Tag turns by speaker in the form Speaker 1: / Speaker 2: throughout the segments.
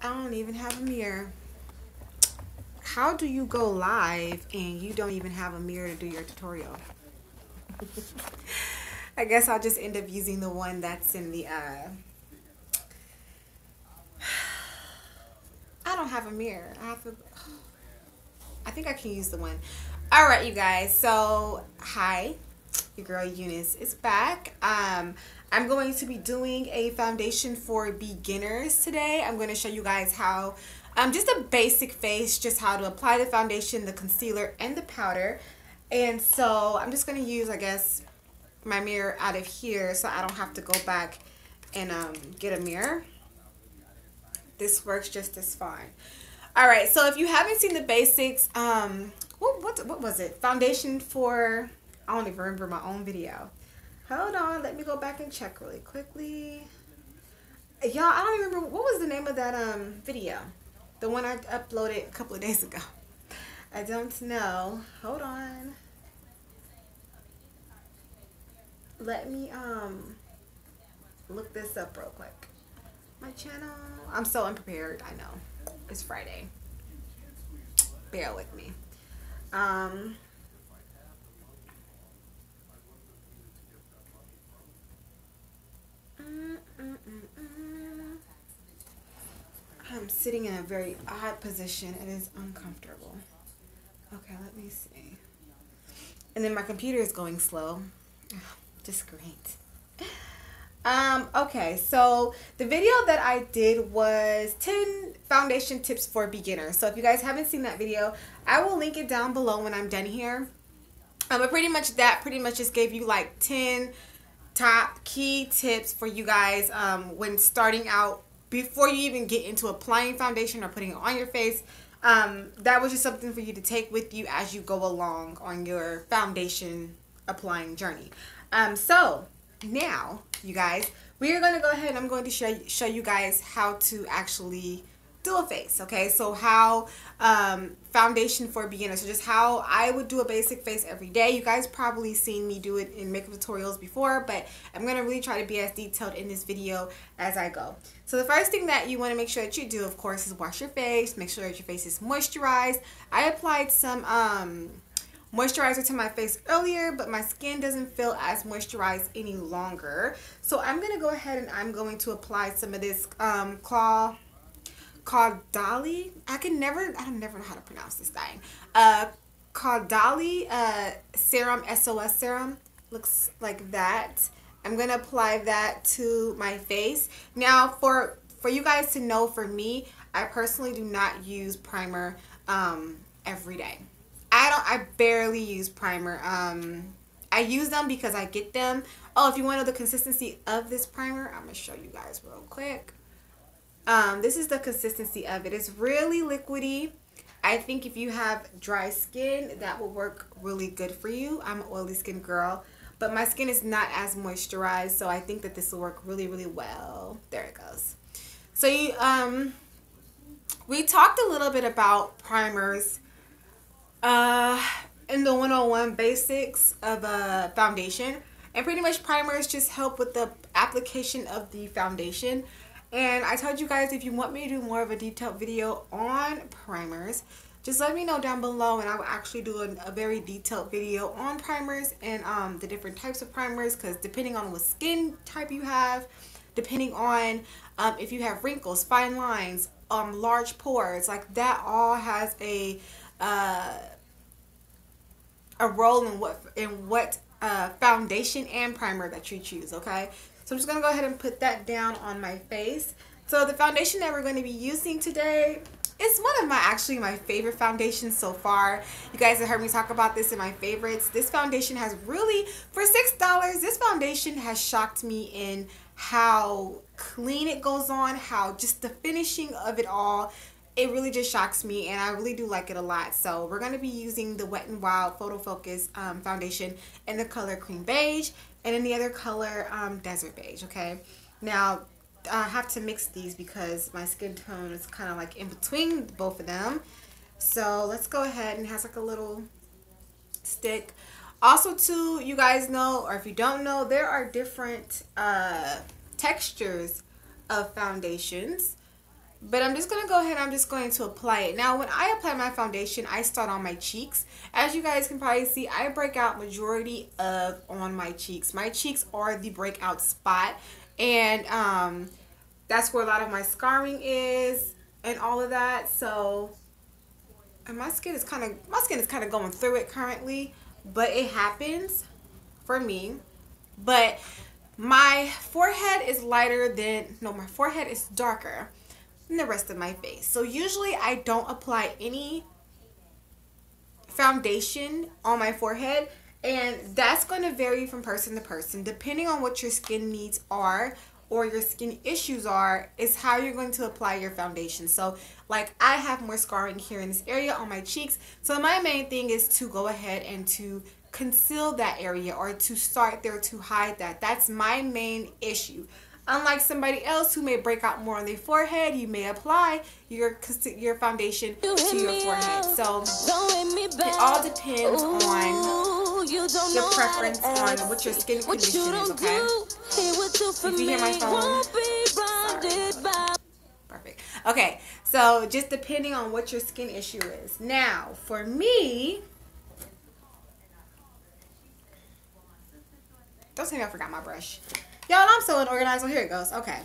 Speaker 1: I don't even have a mirror. How do you go live and you don't even have a mirror to do your tutorial? I guess I'll just end up using the one that's in the I don't have a mirror. I think I can use the one. All right, you guys. So, hi. Your girl Eunice is back. I'm going to be doing a foundation for beginners today. I'm going to show you guys how just a basic face, just how to apply the foundation, the concealer, and the powder. And so I'm just going to use, I guess, my mirror out of here so I don't have to go back and get a mirror. This works just as fine. All right, so if you haven't seen the basics, what was it? Foundation for, I don't even remember my own video. Hold on, let me go back and check really quickly. Y'all, I don't even remember, what was the name of that video? The one I uploaded a couple of days ago. I don't know. Hold on. Let me look this up real quick. My channel. I'm so unprepared, I know. It's Friday. Bear with me. I'm sitting in a very odd position. It is uncomfortable. Okay, let me see. And then my computer is going slow. Just great. Okay, so the video that I did was 10 foundation tips for beginners. So if you guys haven't seen that video, I will link it down below when I'm done here. But pretty much just gave you like 10 top key tips for you guys when starting out, before you even get into applying foundation or putting it on your face. That was just something for you to take with you as you go along on your foundation applying journey. So now, you guys, we are going to go ahead and I'm going to show you guys how to actually do a face. Okay, so how foundation for beginners, so just how I would do a basic face every day. You guys probably seen me do it in makeup tutorials before, but I'm going to really try to be as detailed in this video as I go. So the first thing that you want to make sure that you do, of course, is wash your face. Make sure that your face is moisturized. I applied some moisturizer to my face earlier, but my skin doesn't feel as moisturized any longer. So I'm going to go ahead and I'm going to apply some of this Caudali. I don't never know how to pronounce this thing. Caudali serum, SOS serum. Looks like that. I'm going to apply that to my face. Now, for you guys to know, for me, I personally do not use primer every day. I barely use primer. I use them because I get them. Oh, if you want to know the consistency of this primer, I'm going to show you guys real quick. This is the consistency of it. It's really liquidy. I think if you have dry skin, that will work really good for you. I'm an oily skin girl, but my skin is not as moisturized, so I think that this will work really, really well. There it goes. So we talked a little bit about primers in the 101 basics of a foundation, and pretty much primers just help with the application of the foundation. And I told you guys, if you want me to do more of a detailed video on primers, just let me know down below, and I will actually do a very detailed video on primers and the different types of primers, because depending on what skin type you have, depending on if you have wrinkles, fine lines, large pores, like that all has a role in what foundation and primer that you choose. Okay, so I'm just gonna go ahead and put that down on my face. So the foundation that we're going to be using today is one of my favorite foundations so far. You guys have heard me talk about this in my favorites. This foundation has really, for $6, this foundation has shocked me in how clean it goes on, how just the finishing of it all. It really just shocks me, and I really do like it a lot. So we're going to be using the Wet n Wild Photo Focus foundation in the color Cream Beige, and in the other color Desert Beige. Okay, now I have to mix these because my skin tone is kind of like in between both of them. So let's go ahead, and it has like a little stick. Also too, you guys know, or if you don't know, there are different textures of foundations. But I'm just going to go ahead and I'm just going to apply it. Now, when I apply my foundation, I start on my cheeks. As you guys can probably see, I break out majority of on my cheeks. My cheeks are the breakout spot. And that's where a lot of my scarring is and all of that. So, and my skin is kind of going through it currently. But it happens for me. But my forehead is my forehead is darker than the rest of my face. So usually I don't apply any foundation on my forehead, and that's going to vary from person to person depending on what your skin needs are or your skin issues are, is how you're going to apply your foundation. So like I have more scarring here in this area on my cheeks, so my main thing is to go ahead and to conceal that area or to start there to hide that. That's my main issue. Unlike somebody else who may break out more on their forehead, you may apply your foundation to your forehead. So it all depends on your preference on what your skin condition is, okay? If you hear my phone, sorry. Perfect. Okay, so just depending on what your skin issue is. Now, for me, don't tell me I forgot my brush. Y'all, I'm so unorganized. Well, here it goes. Okay.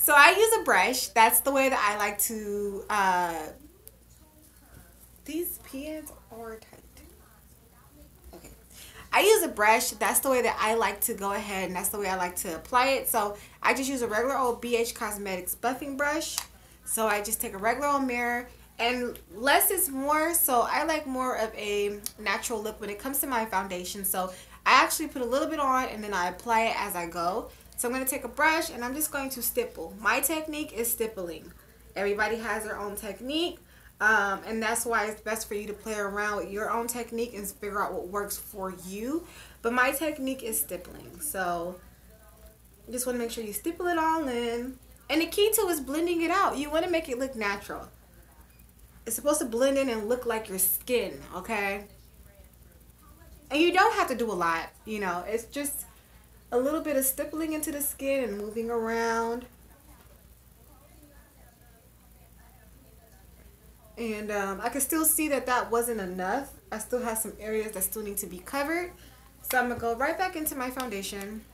Speaker 1: So I use a brush. That's the way that I like to, these pins are tight. Okay. I use a brush. That's the way that I like to go ahead, and that's the way I like to apply it. So I just use a regular old BH Cosmetics buffing brush. So I just take a regular old mirror, and less is more. So I like more of a natural look when it comes to my foundation. So I actually put a little bit on and then I apply it as I go. So I'm going to take a brush and I'm just going to stipple. My technique is stippling. Everybody has their own technique. And that's why it's best for you to play around with your own technique and figure out what works for you. But my technique is stippling. So you just want to make sure you stipple it all in. And the key to is blending it out. You want to make it look natural. It's supposed to blend in and look like your skin, okay? And you don't have to do a lot, you know. It's just a little bit of stippling into the skin and moving around. And I can still see that that wasn't enough. I still have some areas that still need to be covered. So I'm going to go right back into my foundation.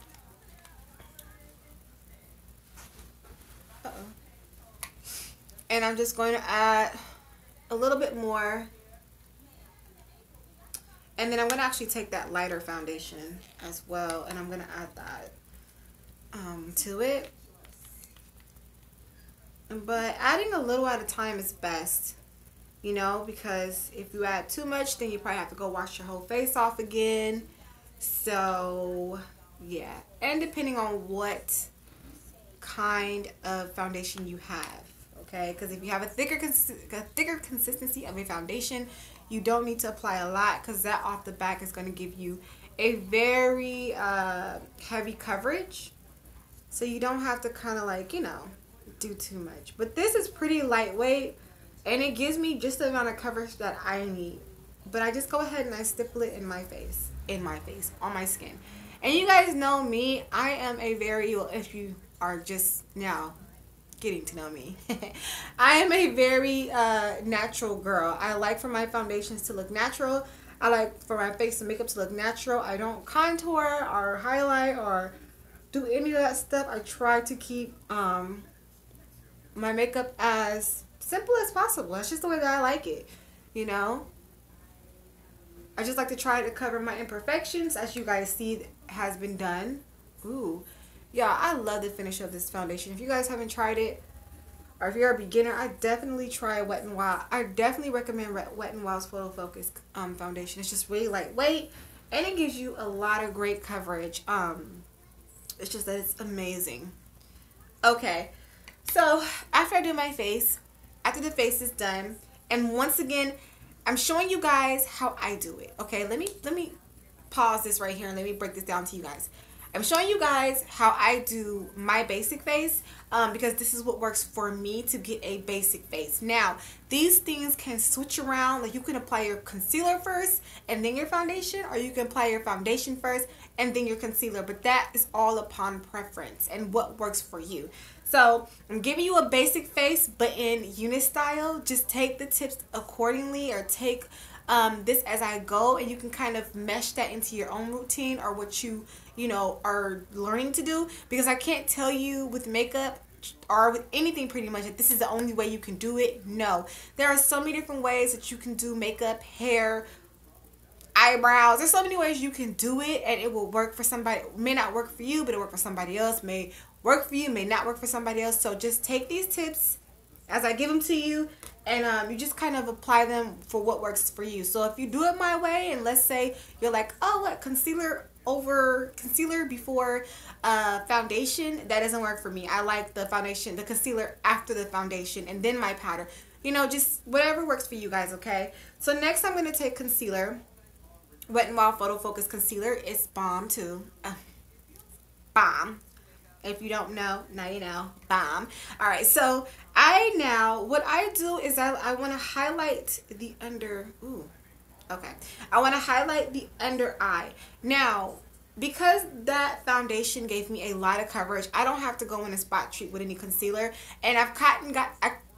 Speaker 1: And I'm just going to add a little bit more. And then I'm going to actually take that lighter foundation as well, and I'm going to add that to it. But adding a little at a time is best, you know, because if you add too much, then you probably have to go wash your whole face off again. So, yeah. And depending on what kind of foundation you have, okay? Because if you have a thicker consistency of a foundation, you don't need to apply a lot, because that off the back is going to give you a very heavy coverage. So you don't have to kind of like, you know, do too much. But this is pretty lightweight, and it gives me just the amount of coverage that I need. But I just go ahead and I stipple it in my face, on my skin. And you guys know me, I am a very, if you are just now getting to know me, I am a very natural girl. I like for my foundations to look natural. I like for my face and makeup to look natural. I don't contour or highlight or do any of that stuff. I try to keep my makeup as simple as possible. That's just the way that I like it, you know. I just like to try to cover my imperfections, as you guys see has been done. Ooh. Yeah, I love the finish of this foundation. If you guys haven't tried it, or if you're a beginner, I definitely try Wet n Wild. I definitely recommend Wet n Wild's Photo Focus foundation. It's just really lightweight, and it gives you a lot of great coverage. It's just that it's amazing. Okay, so after I do my face, after the face is done, and once again, I'm showing you guys how I do it. Okay, let me pause this right here and let me break this down to you guys. I'm showing you guys how I do my basic face because this is what works for me to get a basic face. Now, these things can switch around. Like, you can apply your concealer first and then your foundation, or you can apply your foundation first and then your concealer. But that is all upon preference and what works for you. So I'm giving you a basic face, but in unit style. Just take the tips accordingly, or take this as I go, and you can kind of mesh that into your own routine or what you know are learning to do. Because I can't tell you with makeup or with anything pretty much that this is the only way you can do it. No, there are so many different ways that you can do makeup, hair, eyebrows. There's so many ways you can do it, and it will work for somebody. It may not work for you, but it work for somebody else. May work for you, may not work for somebody else. So just take these tips as I give them to you, and you just kind of apply them for what works for you. So if you do it my way, and let's say you're like, oh, what, concealer before foundation, that doesn't work for me. I like the foundation, the concealer after the foundation, and then my powder. You know, just whatever works for you guys, okay? So next I'm going to take concealer. Wet n Wild Photo Focus Concealer. It's bomb too. Bomb. If you don't know, now you know. Bomb. Alright, so what I do is I want to highlight the under, I want to highlight the under eye. Now, because that foundation gave me a lot of coverage, I don't have to go in a spot treat with any concealer. And I've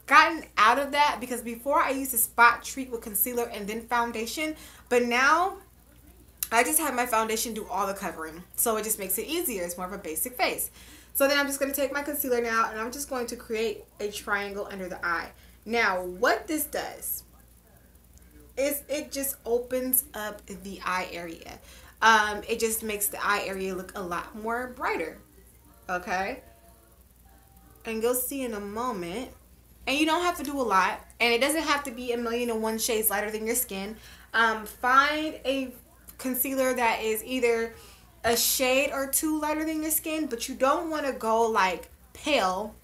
Speaker 1: gotten out of that, because before I used to spot treat with concealer and then foundation, but now I just have my foundation do all the covering. So it just makes it easier. It's more of a basic face. So then I'm just going to take my concealer now, and I'm just going to create a triangle under the eye. Now, what this does is it just opens up the eye area. It just makes the eye area look a lot more brighter. Okay? And you'll see in a moment. And you don't have to do a lot. And it doesn't have to be 1,000,001 shades lighter than your skin. Find a concealer that is either a shade or two lighter than your skin, but you don't want to go like pale,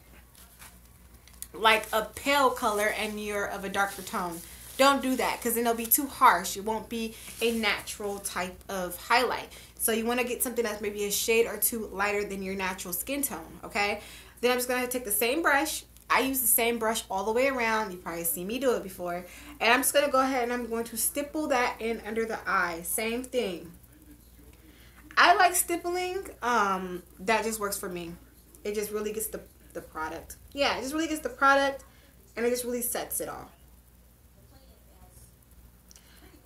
Speaker 1: like a pale color, and you're of a darker tone. Don't do that, because then it'll be too harsh. It won't be a natural type of highlight. So you want to get something that's maybe a shade or two lighter than your natural skin tone, okay? Then I'm just going to take the same brush. I use the same brush all the way around. You probably seen me do it before. And I'm just going to go ahead and I'm going to stipple that in under the eye. Same thing. I like stippling. That just works for me. It just really gets the product. Yeah, it just really gets the product, and it just really sets it all.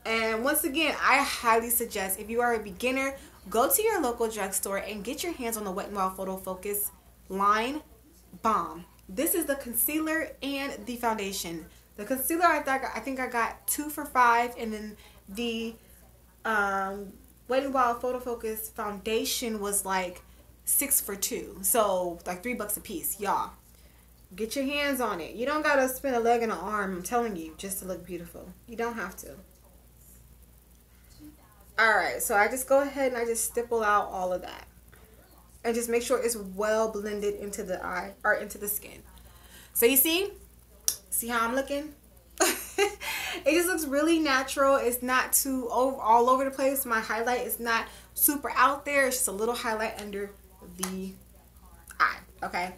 Speaker 1: And once again, I highly suggest, if you are a beginner, go to your local drugstore and get your hands on the Wet n Wild Photo Focus line. Bomb. This is the concealer and the foundation. The concealer, I think I got 2 for $5, and then the Wet n Wild Photo Focus foundation was like 6 for $2. So like $3 a piece, y'all. Get your hands on it. You don't gotta spend a leg and an arm, I'm telling you, just to look beautiful. You don't have to. Alright, so I just go ahead and I just stipple out all of that. And just make sure it's well blended into the eye, or into the skin. So you see how I'm looking? It just looks really natural. It's not too all over the place. My highlight is not super out there. It's just a little highlight under the eye. Okay.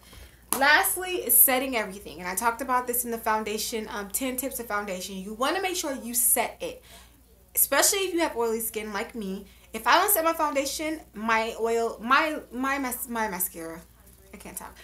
Speaker 1: Lastly is setting everything. And I talked about this in the foundation, 10 tips of foundation. You want to make sure you set it. Especially if you have oily skin like me. If I don't set my foundation, my mascara, I can't talk.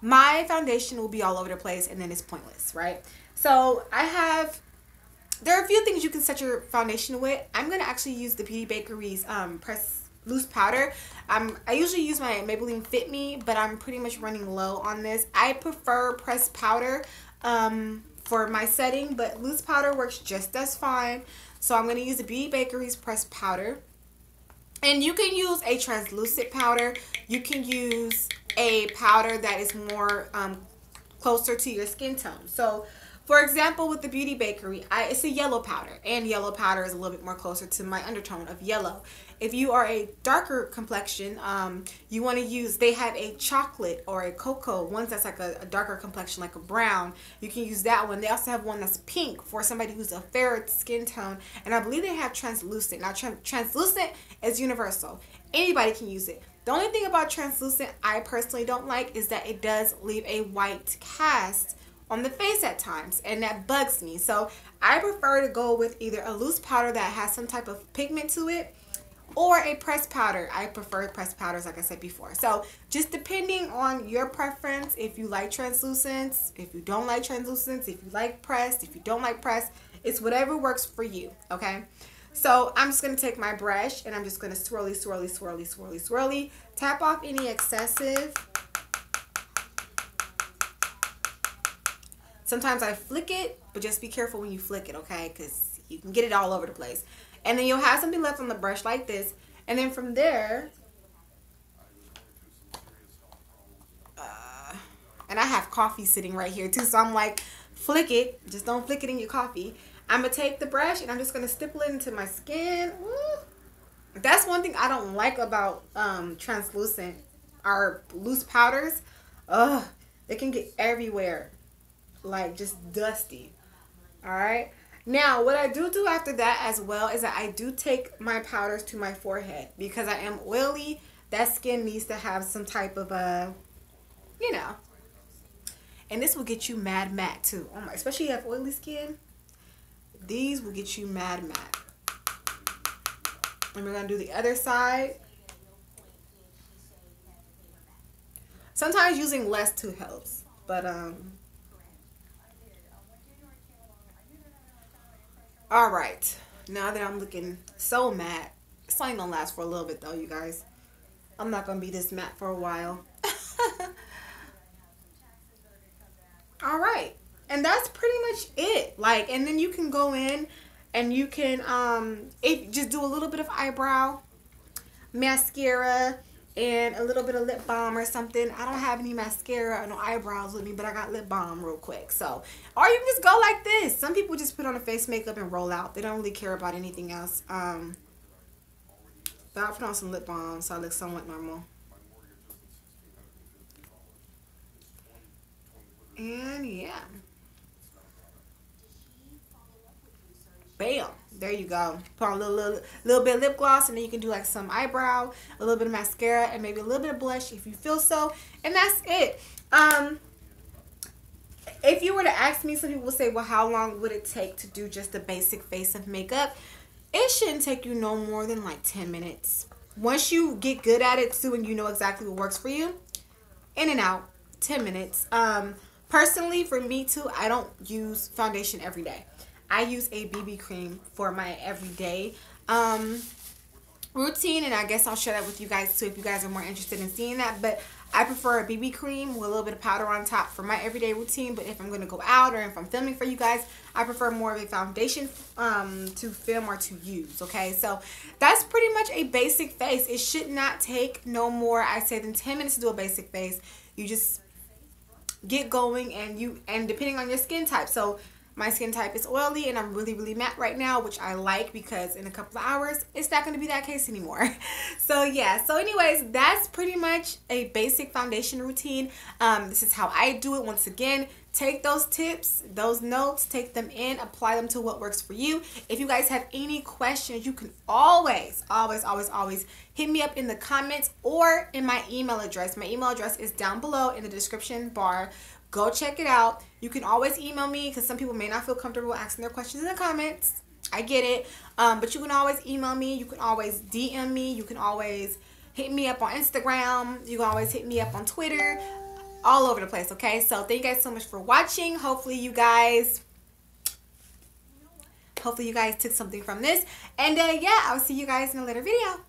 Speaker 1: My foundation will be all over the place, and then it's pointless, right? So there are a few things you can set your foundation with. I'm going to actually use the Beauty Bakery's press loose powder. I usually use my Maybelline Fit Me, but I'm pretty much running low on this. I prefer pressed powder for my setting, but loose powder works just as fine. So I'm going to use the Beauty Bakery's pressed powder. And you can use a translucent powder. You can use a powder that is more closer to your skin tone. So, for example, with the Beauty Bakery, it's a yellow powder. And yellow powder is a little bit more closer to my undertone of yellow. If you are a darker complexion, you want to use, they have a chocolate or a cocoa, one that's like a darker complexion, like a brown. You can use that one. They also have one that's pink for somebody who's a fairer skin tone. And I believe they have translucent. Now, translucent is universal. Anybody can use it. The only thing about translucent I personally don't like is that it does leave a white cast on the face at times, and that bugs me. So I prefer to go with either a loose powder that has some type of pigment to it, or a pressed powder. I prefer pressed powders, like I said before. So just depending on your preference, if you like translucents, if you don't like translucents, if you like pressed, if you don't like pressed, it's whatever works for you, okay? So I'm just going to take my brush and I'm just going to swirly, swirly, swirly, swirly, swirly, tap off any excessive. Sometimes I flick it, but just be careful when you flick it, okay? Because you can get it all over the place. And then you'll have something left on the brush like this. And then from there, and I have coffee sitting right here too. So I'm like, flick it. Just don't flick it in your coffee. I'm going to take the brush and I'm just going to stipple it into my skin. Woo. That's one thing I don't like about translucent or loose powders. Ugh, they can get everywhere. Like just dusty. Alright. Now what I do after that as well is that I do take my powders to my forehead. Because I am oily, that skin needs to have some type of you know. And this will get you mad matte too. Oh my, especially if you have oily skin. These will get you mad matte. And we're going to do the other side. Sometimes using less too helps. But alright. Now that I'm looking so matte. It's only going to last for a little bit though, you guys. I'm not going to be this matte for a while. Alright. And that's pretty much it. Like, and then you can go in and you can just do a little bit of eyebrow, mascara, and a little bit of lip balm or something. I don't have any mascara or no eyebrows with me, but I got lip balm real quick. So, or you can just go like this. Some people just put on a face makeup and roll out. They don't really care about anything else. But I'll put on some lip balm so I look somewhat normal. And yeah. Bam. There you go. Put on a little bit of lip gloss, and then you can do like some eyebrow, a little bit of mascara, and maybe a little bit of blush if you feel so. And that's it. If you were to ask me, some people will say, well, how long would it take to do just a basic face of makeup? It shouldn't take you no more than like 10 minutes. Once you get good at it too and you know exactly what works for you, in and out, 10 minutes. Personally, for me too, I don't use foundation every day. I use a BB cream for my everyday routine, and I guess I'll share that with you guys too if you guys are more interested in seeing that. But I prefer a BB cream with a little bit of powder on top for my everyday routine. But if I'm going to go out or if I'm filming for you guys, I prefer more of a foundation to film or to use. Okay, so that's pretty much a basic face. It should not take no more, I say, than 10 minutes to do a basic face. You just get going, and depending on your skin type. So my skin type is oily and I'm really matte right now, which I like because in a couple of hours it's not going to be that case anymore. So yeah, so anyways, that's pretty much a basic foundation routine. This is how I do it. Once again, take those tips, those notes, take them in, apply them to what works for you. If you guys have any questions, you can always hit me up in the comments or in my email address. My email address is down below in the description bar. Go check it out. You can always email me because some people may not feel comfortable asking their questions in the comments. I get it. But you can always email me. You can always DM me. You can always hit me up on Instagram. You can always hit me up on Twitter. All over the place, okay? So thank you guys so much for watching. Hopefully you guys took something from this. And yeah, I'll see you guys in a later video.